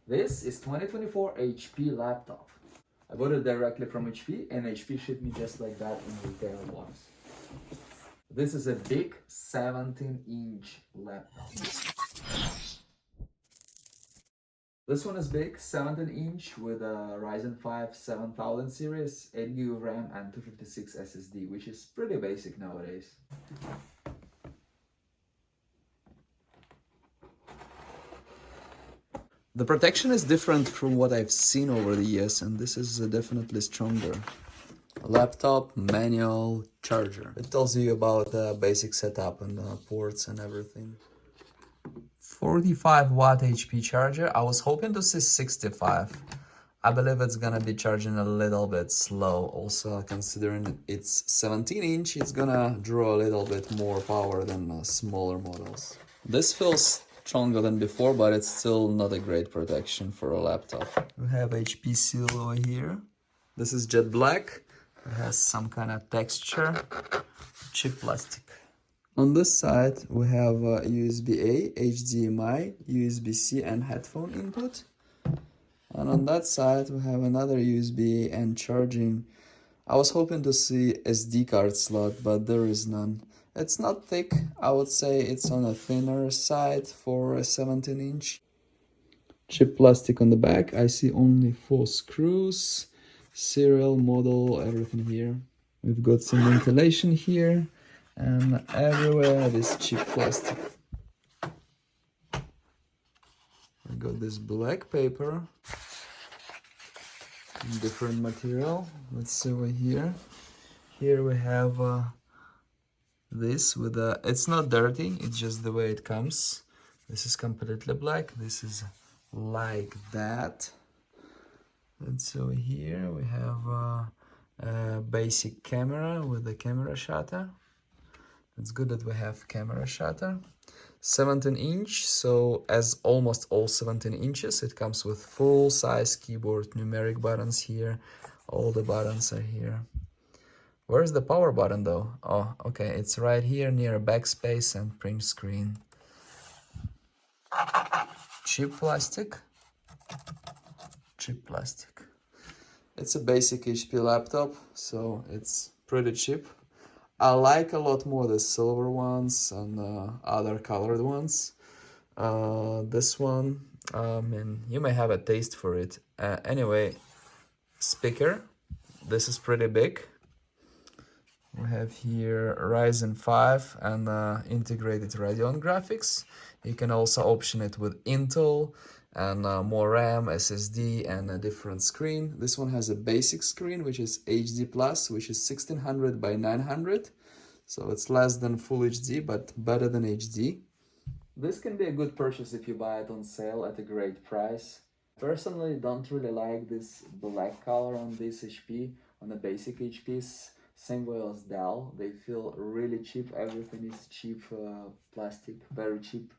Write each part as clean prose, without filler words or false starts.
This is 2024 HP laptop. I bought it directly from HP and HP shipped me just like that in retail box. This is a big 17-inch laptop. This one is big, 17-inch with a Ryzen 5 7000 series, 8GB of RAM and 256 SSD, which is pretty basic nowadays. The protection is different from what I've seen over the years, and this is definitely stronger. Laptop, manual, charger. It tells you about the basic setup and ports and everything. 45 watt HP charger. I was hoping to see 65. I believe it's gonna be charging a little bit slow. Also, considering it's 17-inch, it's gonna draw a little bit more power than smaller models. This feels stronger than before, but it's still not a great protection for a laptop. We have HP seal over here. This is jet black. It has some kind of texture. Cheap plastic. On this side, we have USB-A, HDMI, USB-C and headphone input. And on that side, we have another USB and charging. I was hoping to see SD card slot, but there is none. It's not thick. I would say it's on a thinner side for a 17-inch. Cheap plastic on the back. I see only 4 screws. Serial, model, everything here. We've got some ventilation here. And everywhere this cheap plastic. We got this black paper, different material. Let's see over here. Here we have this with a. It's not dirty. It's just the way it comes. This is completely black. This is like that. And so here we have a basic camera with a camera shutter. It's good that we have camera shutter. 17-inch, so as almost all 17 inches, it comes with full-size keyboard, numeric buttons here. All the buttons are here. Where's the power button though? Oh, okay, it's right here near backspace and print screen. Cheap plastic. Cheap plastic. It's a basic HP laptop, so it's pretty cheap. I like a lot more the silver ones and other colored ones. This one, and you may have a taste for it. Anyway, speaker. This is pretty big. We have here Ryzen 5 and integrated Radeon graphics. You can also option it with Intel and more RAM, SSD, and a different screen. This one has a basic screen, which is HD+, which is 1600 by 900. So it's less than Full HD, but better than HD. This can be a good purchase if you buy it on sale at a great price. Personally, don't really like this black color on this HP, on the basic HPs. Same way as Dell. They feel really cheap. Everything is cheap plastic, very cheap.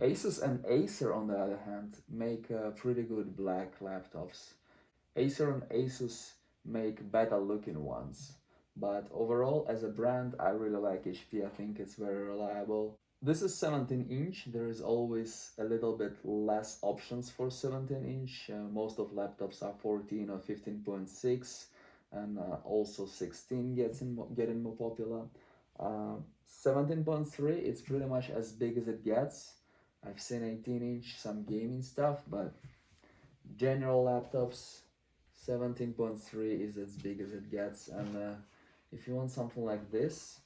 Asus and Acer, on the other hand, make pretty good black laptops. Acer and Asus make better looking ones. But overall, as a brand, I really like HP. I think it's very reliable. This is 17-inch. There is always a little bit less options for 17-inch. Most of laptops are 14 or 15.6, and also 16 getting more popular. 17.3, it's pretty much as big as it gets. I've seen 18-inch, some gaming stuff, but general laptops, 17.3 is as big as it gets. And if you want something like this,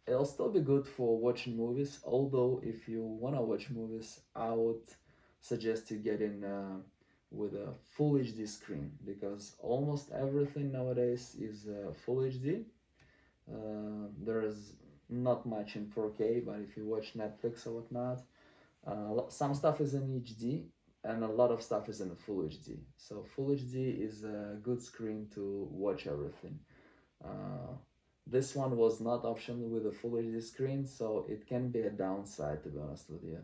it'll still be good for watching movies. Although if you want to watch movies, I would suggest you get in with a Full HD screen, because almost everything nowadays is Full HD. There is not much in 4K, but if you watch Netflix or whatnot, some stuff is in HD and a lot of stuff is in Full HD. So Full HD is a good screen to watch everything. This one was not optional with a Full HD screen, so it can be a downside, to be honest with you.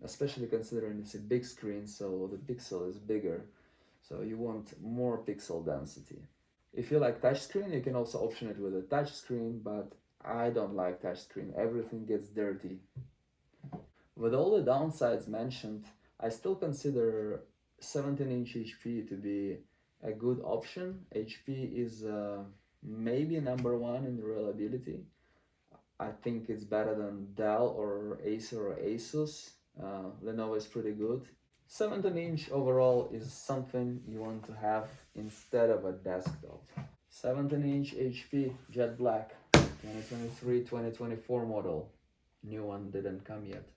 Especially considering it's a big screen, so the pixel is bigger, so you want more pixel density. If you like touchscreen, you can also option it with a touchscreen, but I don't like touchscreen. Everything gets dirty. With all the downsides mentioned, I still consider 17-inch HP to be a good option. HP is maybe number one in reliability. I think it's better than Dell or Acer or Asus. Lenovo is pretty good. 17-inch overall is something you want to have instead of a desktop. 17-inch HP Jet Black 2023-2024 model. New one didn't come yet.